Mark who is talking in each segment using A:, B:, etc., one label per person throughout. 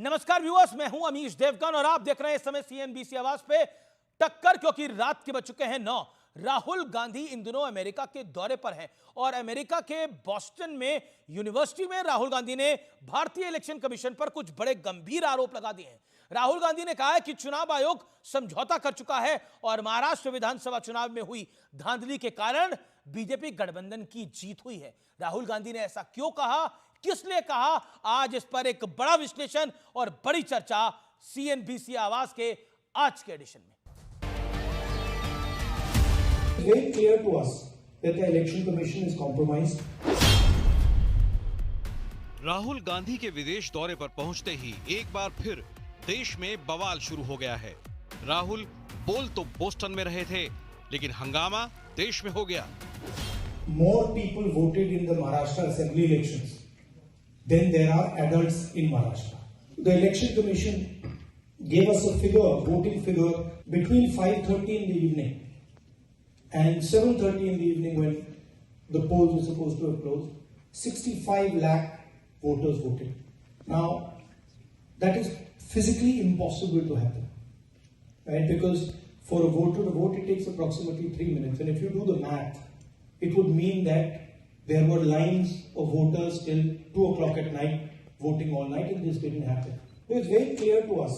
A: नमस्कार व्यूअर्स, मैं हूं अमीश देवगन और आप देख रहे हैं इस समय सीएनबीसी आवाज पे टक्कर, क्योंकि रात के बज चुके हैं 9। राहुल गांधी इन दिनों अमेरिका के दौरे पर हैं और अमेरिका के बॉस्टन में यूनिवर्सिटी में राहुल गांधी ने भारतीय इलेक्शन कमीशन पर कुछ बड़े गंभीर आरोप लगा दिए हैं। राहुल गांधी ने कहा है कि चुनाव आयोग समझौता कर चुका है और महाराष्ट्र विधानसभा चुनाव में हुई धांधली के कारण बीजेपी गठबंधन की जीत हुई है। राहुल गांधी ने ऐसा क्यों कहा, किस लिए कहा, आज इस पर एक बड़ा विश्लेषण और बड़ी चर्चा सीएनबीसी आवाज के आज के एडिशन में।
B: Very clear to us that the election commission is compromised.
C: Rahul Gandhi के विदेश दौरे पर पहुंचते ही एक बार फिर देश में बवाल शुरू हो गया है। राहुल बोल तो बोस्टन में रहे थे, लेकिन हंगामा देश में हो गया।
B: More people voted in the Maharashtra assembly elections than there are adults in Maharashtra. The election commission gave us a figure, voting figure, between 5:30 in the evening and 7:30 in the evening when the polls were supposed to have closed. 65 lakh voters voted. Now, that is physically impossible to happen, right? Because for a voter to vote, it takes approximately 3 minutes. And if you do the math, it would mean that there were lines of voters till 2 o'clock at night voting all night, and this didn't happen. It's very clear to us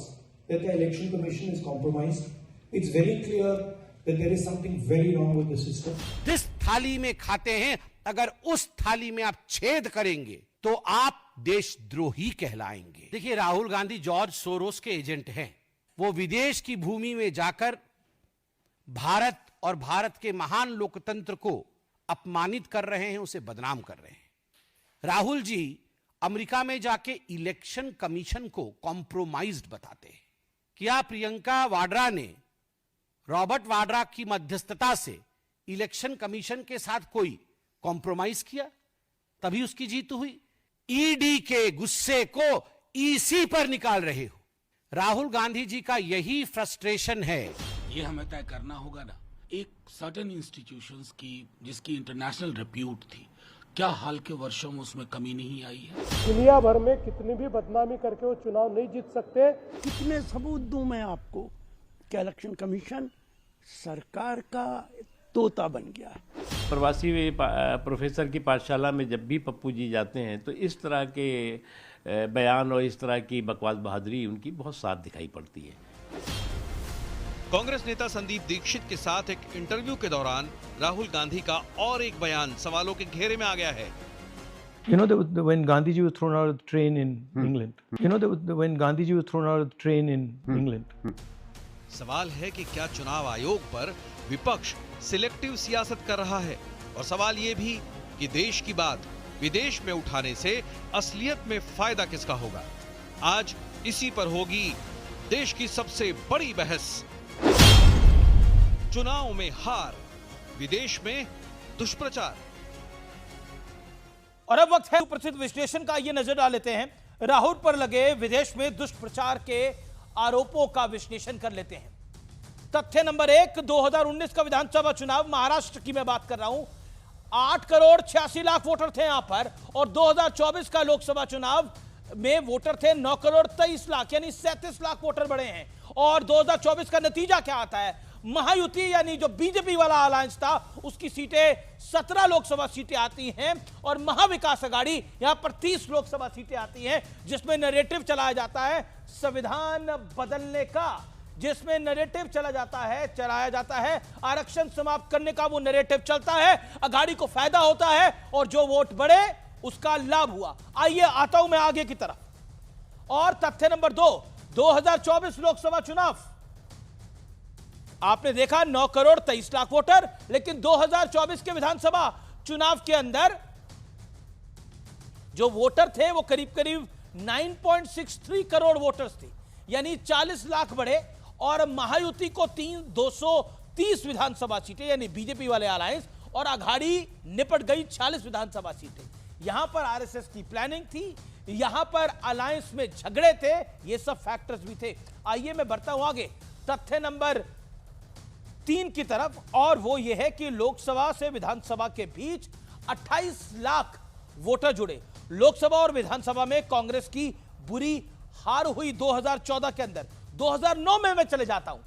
B: that the election commission is compromised. It's very clear that there is something very wrong with the system.
D: जिस थाली में खाते हैं, अगर उस थाली में आप छेद करेंगे तो आप देशद्रोही कहलाएंगे। देखिए, राहुल गांधी जॉर्ज सोरोस के एजेंट हैं। वो विदेश की भूमि में जाकर भारत और भारत के महान लोकतंत्र को अपमानित कर रहे हैं, उसे बदनाम कर रहे हैं। राहुल जी अमेरिका में जाके इलेक्शन कमीशन को कॉम्प्रोमाइज्ड बताते हैं। क्या प्रियंका वाड्रा ने रॉबर्ट वाड्रा की मध्यस्थता से इलेक्शन कमीशन के साथ कोई कॉम्प्रोमाइज किया? तभी उसकी जीत हुई। ईडी के गुस्से को ईसी पर निकाल रहे हो। राहुल गांधी जी का यही फ्रस्ट्रेशन है।
E: ये हमें तय करना होगा ना, एक सर्टेन इंस्टीट्यूशंस की जिसकी इंटरनेशनल रिप्यूट थी, क्या हाल के वर्षों में उसमें कमी नहीं आई है?
F: दुनिया भर में कितनी भी बदनामी करके वो चुनाव नहीं जीत सकते।
G: कितने सबूत दूं मैं आपको कि इलेक्शन कमीशन सरकार का तोता बन गया है।
H: प्रवासी प्रोफेसर की पाठशाला में जब भी पप्पू जी जाते हैं तो इस तरह के बयान और इस तरह की बकवास बहादुरी उनकी बहुत साथ दिखाई पड़ती है।
C: कांग्रेस नेता संदीप दीक्षित के साथ एक इंटरव्यू के दौरान राहुल गांधी का और एक बयान सवालों के घेरे में आ गया है।
I: You know, when Gandhiji was thrown out of the train in England. You know, when Gandhiji was thrown out of the train in England.
C: सवाल है कि क्या चुनाव आयोग पर विपक्ष सिलेक्टिव सियासत कर रहा है, और सवाल ये भी कि देश की बात विदेश में उठाने से असलियत में फायदा किसका होगा। आज इसी पर होगी देश की सबसे बड़ी बहस। चुनाव में हार, विदेश में दुष्प्रचार।
A: और अब वक्त है प्रसिद्ध विश्लेषण का। ये नजर डाल लेते हैं राहुल पर लगे विदेश में दुष्प्रचार के आरोपों का विश्लेषण कर लेते हैं। तथ्य नंबर 1, 2019 का विधानसभा चुनाव, महाराष्ट्र की मैं बात कर रहा हूं। 8 करोड़ 86 लाख वोटर थे यहां पर, और 2024 का लोकसभा चुनाव में वोटर थे 9 करोड़ 23 लाख, यानी 37 लाख वोटर बढ़े हैं। और 2024 का नतीजा क्या आता है? महायुति यानी जो बीजेपी वाला अलायंस था, उसकी सीटें 17 लोकसभा सीटें आती हैं, और महाविकास अघाड़ी यहां पर 30 लोकसभा सीटें आती हैं, जिसमें नैरेटिव चलाया जाता है संविधान बदलने का, जिसमें नैरेटिव चलाया जाता है आरक्षण समाप्त करने का। वो नैरेटिव चलता है, अघाड़ी को फायदा होता है, और जो वोट बढ़े उसका लाभ हुआ। आइए आता हूं मैं आगे की तरफ। और तथ्य नंबर 2, 2024 लोकसभा चुनाव, आपने देखा 9 करोड़ 23 लाख वोटर, लेकिन 2024 के विधानसभा चुनाव के अंदर जो वोटर थे वो करीब करीब 9.63 करोड़ वोटर्स थे, यानी 40 लाख बढ़े। और महायुति को 230 विधानसभा सीटें, यानी बीजेपी वाले अलायंस, और अघाड़ी निपट गई 40 विधानसभा सीटें। यहां पर आरएसएस की प्लानिंग थी, यहां पर अलायंस में झगड़े थे, ये सब फैक्टर्स भी थे। आइए मैं बढ़ता हूं आगे तथ्य नंबर 3 की तरफ, और वो ये है कि लोकसभा से विधानसभा के बीच 28 लाख वोटर जुड़े। लोकसभा और विधानसभा में कांग्रेस की बुरी हार हुई 2014 के अंदर, 2009 में मैं चले जाता हूं,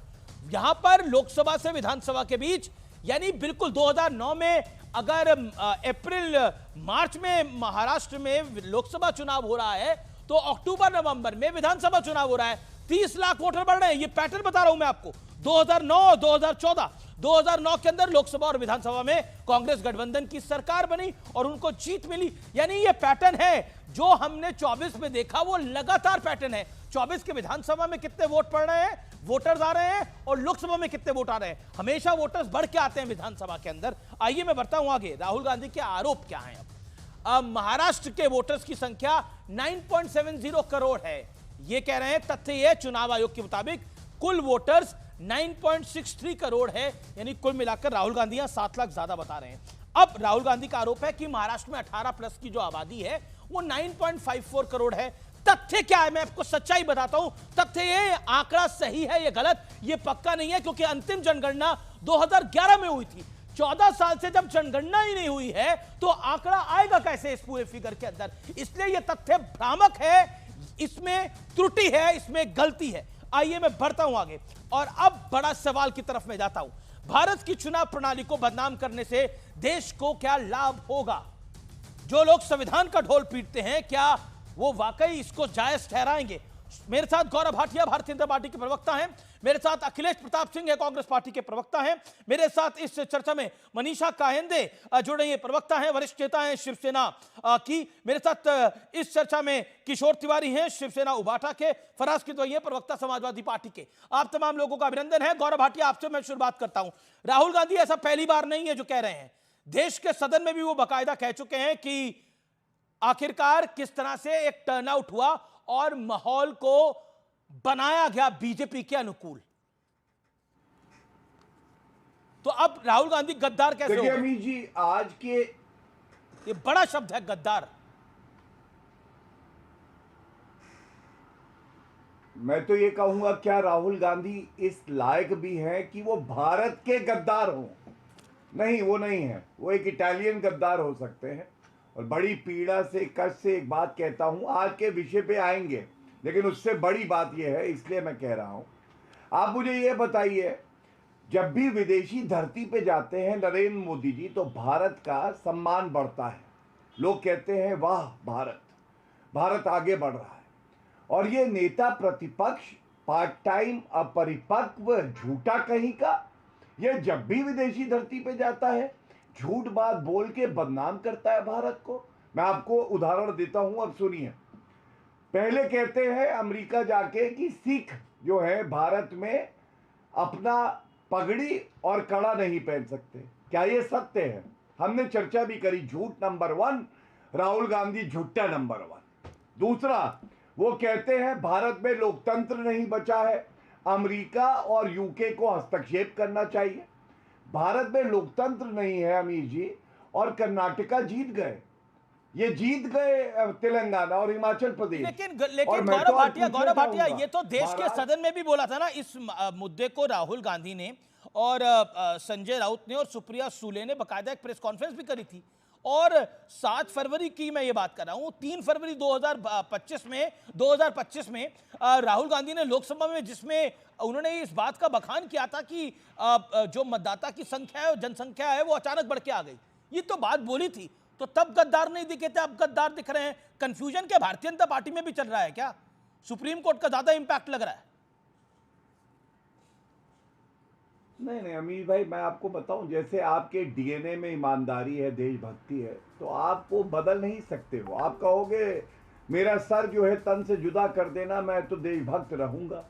A: यहां पर लोकसभा से विधानसभा के बीच, यानी बिल्कुल 2009 में अगर अप्रैल मार्च में महाराष्ट्र में लोकसभा चुनाव हो रहा है तो अक्टूबर नवंबर में विधानसभा चुनाव हो रहा है, 30 लाख वोटर बढ़ रहे हैं। ये पैटर्न बता रहा हूं मैं आपको। 2009 2014, 2009 के अंदर लोकसभा और विधानसभा में कांग्रेस गठबंधन की सरकार बनी और उनको जीत मिली। यानी ये पैटर्न है जो हमने 24 में देखा, वो लगातार पैटर्न है। 24 के विधानसभा में कितने वोट पड़ रहे हैं, वोटर्स आ रहे हैं, और लोकसभा में कितने वोट आ रहे हैं, हमेशा वोटर्स बढ़ के आते हैं विधानसभा के अंदर। आइए मैं बढ़ता हूं आगे। राहुल गांधी के आरोप क्या है? अब महाराष्ट्र के वोटर्स की संख्या 9.70 करोड़ है। ये कह रहे हैं, तथ्य ये चुनाव आयोग के मुताबिक कुल वोटर्स 9.63 करोड़ है, यानी कुल मिलाकर राहुल गांधी यहां 7 लाख ज्यादा बता रहे हैं। अब राहुल गांधी का आरोप है कि महाराष्ट्र में 18 प्लस की जो आबादी है वो 9.54 करोड़ है। तथ्य क्या है? मैं आपको सच्चाई बताता हूं। तथ्य ये, आंकड़ा सही है, ये गलत, ये पक्का नहीं है, क्योंकि अंतिम जनगणना 2011 में हुई थी। 14 साल से जब जनगणना ही नहीं हुई है तो आंकड़ा आएगा कैसे इस पूरे फिगर के अंदर? इसलिए यह तथ्य भ्रामक है, इसमें त्रुटि है, इसमें गलती है। आइए मैं बढ़ता हूं आगे और अब बड़ा सवाल की तरफ मैं जाता हूं। भारत की चुनाव प्रणाली को बदनाम करने से देश को क्या लाभ होगा? जो लोग संविधान का ढोल पीटते हैं, क्या वो वाकई इसको जायज ठहराएंगे? मेरे साथ गौरव भाटिया भारतीय जनता पार्टी के प्रवक्ता हैं, मेरे साथ अखिलेश प्रताप सिंह है, कांग्रेस पार्टी के प्रवक्ता हैं, मेरे साथ इस चर्चा में मनीषा कायंदे जुड़े हैं, प्रवक्ता हैं, वरिष्ठ नेता हैं शिवसेना की। मेरे साथ इस चर्चा में किशोर तिवारी हैं, शिवसेना उबाटा के, फराज किदवई प्रवक्ता समाजवादी पार्टी के। आप तमाम लोगों का अभिनंदन है। गौरव भाटिया, आपसे मैं शुरुआत करता हूं। राहुल गांधी ऐसा पहली बार नहीं है जो कह रहे हैं, देश के सदन में भी वो बाकायदा कह चुके हैं कि आखिरकार किस तरह से एक टर्नआउट हुआ और माहौल को बनाया गया बीजेपी के अनुकूल। तो अब राहुल गांधी गद्दार कैसे हो गए?
J: अमित जी, आज के,
A: ये बड़ा शब्द है गद्दार।
J: मैं तो ये कहूंगा, क्या राहुल गांधी इस लायक भी हैं कि वो भारत के गद्दार हों? नहीं, वो नहीं है। वो एक इटालियन गद्दार हो सकते हैं। और बड़ी पीड़ा से, कष्ट से एक बात कहता हूं, आज के विषय पे आएंगे, लेकिन उससे बड़ी बात यह है, इसलिए मैं कह रहा हूं। आप मुझे ये बताइए, जब भी विदेशी धरती पे जाते हैं नरेंद्र मोदी जी, तो भारत का सम्मान बढ़ता है। लोग कहते हैं वाह भारत, भारत आगे बढ़ रहा है। और ये नेता प्रतिपक्ष, पार्ट टाइम, अपरिपक्व, झूठा कहीं का, ये जब भी विदेशी धरती पे जाता है झूठ बात बोल के बदनाम करता है भारत को। मैं आपको उदाहरण देता हूं, अब सुनिए। पहले कहते हैं अमेरिका जाके कि सिख जो है भारत में अपना पगड़ी और कड़ा नहीं पहन सकते। क्या ये सत्य है? हमने चर्चा भी करी। झूठ नंबर 1, राहुल गांधी झूठा नंबर 1। दूसरा, वो कहते हैं भारत में लोकतंत्र नहीं बचा है, अमेरिका और यूके को हस्तक्षेप करना चाहिए। भारत में लोकतंत्र नहीं है अमीर जी, और कर्नाटका जीत गए, ये जीत गए तेलंगाना और हिमाचल प्रदेश।
A: लेकिन गौरव भाटिया, ये तो देश के सदन में भी बोला था ना इस मुद्दे को राहुल गांधी ने, और संजय राउत ने और सुप्रिया सूले ने बाकायदा एक प्रेस कॉन्फ्रेंस भी करी थी। और 7 फरवरी की मैं ये बात कर रहा हूं, 3 फरवरी 2025 में राहुल गांधी ने लोकसभा में, जिसमें उन्होंने इस बात का बखान किया था कि जो मतदाता की संख्या है, जनसंख्या है, वो अचानक बढ़ के आ गई। ये तो बात बोली थी, तो तब गद्दार नहीं दिखे थे, अब गद्दार दिख रहे हैं। कंफ्यूजन क्या भारतीय जनता पार्टी में भी चल रहा है क्या? सुप्रीम कोर्ट का ज्यादा इंपैक्ट लग रहा है?
J: नहीं अमीर भाई, मैं आपको बताऊं, जैसे आपके डीएनए में ईमानदारी है, देशभक्ति है, तो आप वो बदल नहीं सकते हो। आप कहोगे मेरा सर जो है तन से जुदा कर देना, मैं तो देशभक्त रहूंगा।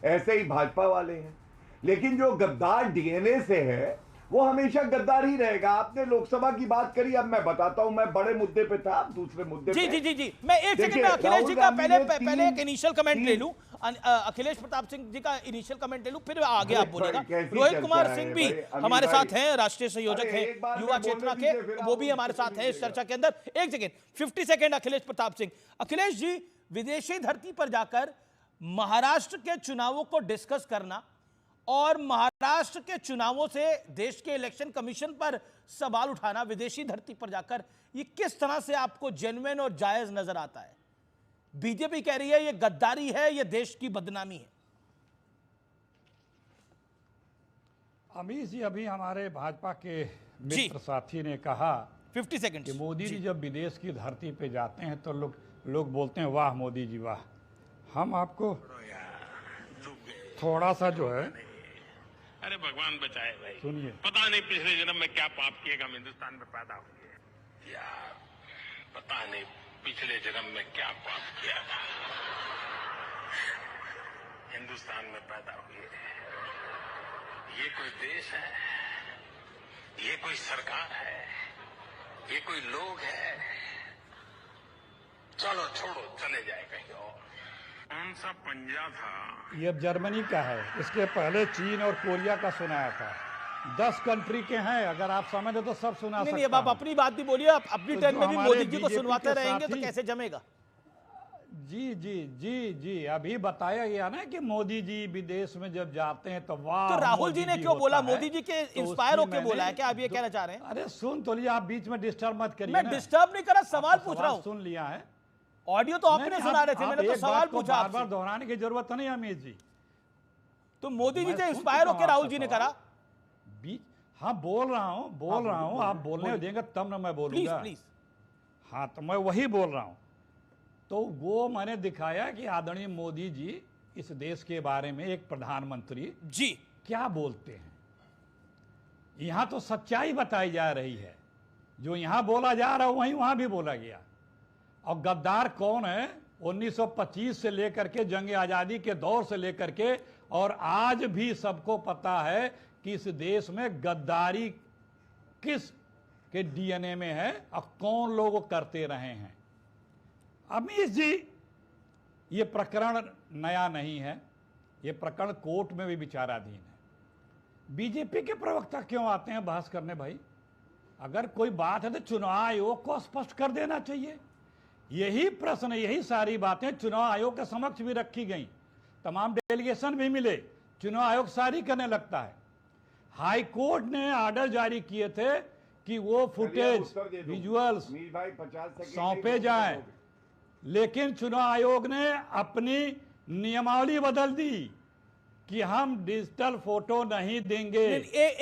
J: ऐसे ही भाजपा वाले हैं। लेकिन जो गद्दार डीएनए से है वो हमेशा गद्दार ही रहेगा। आपने लोकसभा की बात करी, अब मैं बताता हूं, मैं बड़े मुद्दे पे था, दूसरे मुद्दे
A: जी
J: पे।
A: जी मैं एक सेकंड में अखिलेश जी का पहले एक इनिशियल कमेंट ले लूं। अखिलेश प्रताप सिंह जी का इनिशियल कमेंट ले लूं, फिर आगे आप बोलेगा। रोहित कुमार सिंह भी हमारे साथ हैं, राष्ट्रीय संयोजक हैं युवा चेतना के, वो भी हमारे साथ हैं इस चर्चा के अंदर। एक सेकंड, 50 सेकंड अखिलेश प्रताप सिंह। अखिलेश जी, विदेशी धरती पर जाकर महाराष्ट्र के चुनावों को डिस्कस करना और महाराष्ट्र के चुनावों से देश के इलेक्शन कमीशन पर सवाल उठाना विदेशी धरती पर जाकर, ये किस तरह से आपको जेन्युइन और जायज नजर आता है? बीजेपी कह रही है ये गद्दारी है, ये देश की बदनामी है।
K: अमीश जी, अभी हमारे भाजपा के
A: जी।
K: मित्र साथी ने कहा
A: 50 सेकंड
K: कि मोदी जी जब विदेश की धरती पे जाते हैं तो लोग बोलते हैं वाह मोदी जी वाह। हम आपको थोड़ा सा जो है,
L: अरे भगवान बचाए भाई,
K: सुनिए,
L: पता नहीं पिछले जन्म में क्या पाप किएगा, हम हिंदुस्तान में पैदा हुए यार, पता नहीं पिछले जन्म में क्या पाप किया था, हिंदुस्तान में पैदा हुए। ये कोई देश है, ये कोई सरकार है, ये कोई लोग है? चलो छोड़ो, चले जाए कहीं और। कौन सा पंजा था?
K: ये अब जर्मनी का है, इसके पहले चीन और कोरिया का सुनाया था। 10 कंट्री के हैं, अगर आप समझ तो सब सुना सकते हैं।
A: अब आप अपनी बात भी बोलिए, आप अपनी टर्न में भी मोदी जी को सुनवाते रहेंगे तो कैसे जमेगा?
K: जी जी जी जी, अभी बताया गया ना कि मोदी जी विदेश में जब जाते हैं तो वाह।
A: तो राहुल जी ने क्यों बोला? मोदी जी के इंस्पायर होकर बोला है क्या? आप ये कहना चाह रहे हैं?
K: अरे सुन तो लिया, आप बीच में डिस्टर्ब मत करिए।
A: मैं डिस्टर्ब नहीं कर रहा, सवाल पूछ रहा हूं।
K: सुन लिया है,
A: ऑडियो तो आपने सुना रहे थे, मैंने तो सवाल पूछा।
K: बार बार दोहराने की जरूरत नहीं अमित जी।
A: तो मोदी जी से इंस्पायर होकर राहुल जी ने करा?
K: हाँ बोल रहा हूँ, आप बोलने देंगे तब ना मैं बोलूंगा।
A: प्लीज।
K: हाँ तो मैं वही बोल रहा हूँ। तो वो मैंने दिखाया कि आदरणीय मोदी जी इस देश के बारे में एक प्रधानमंत्री
A: जी
K: क्या बोलते हैं। यहां तो सच्चाई बताई जा रही है, जो यहां बोला जा रहा है वहीं वहां भी बोला गया। और गद्दार कौन है? 1925 से लेकर के जंग आजादी के दौर से लेकर के और आज भी सबको पता है कि इस देश में गद्दारी किस के डीएनए में है और कौन लोग करते रहे हैं। अमीश जी, ये प्रकरण नया नहीं है, ये प्रकरण कोर्ट में भी विचाराधीन है। बीजेपी के प्रवक्ता क्यों आते हैं बहस करने? भाई अगर कोई बात है तो चुनाव आयोग को स्पष्ट कर देना चाहिए। यही प्रश्न, यही सारी बातें चुनाव आयोग के समक्ष भी रखी गई, तमाम डेलीगेशन भी मिले, चुनाव आयोग सारी करने लगता है। हाई कोर्ट ने ऑर्डर जारी किए थे कि वो फुटेज विजुअल्स सौंपे जाएं, लेकिन चुनाव आयोग ने अपनी नियमावली बदल दी कि हम डिजिटल फोटो नहीं देंगे।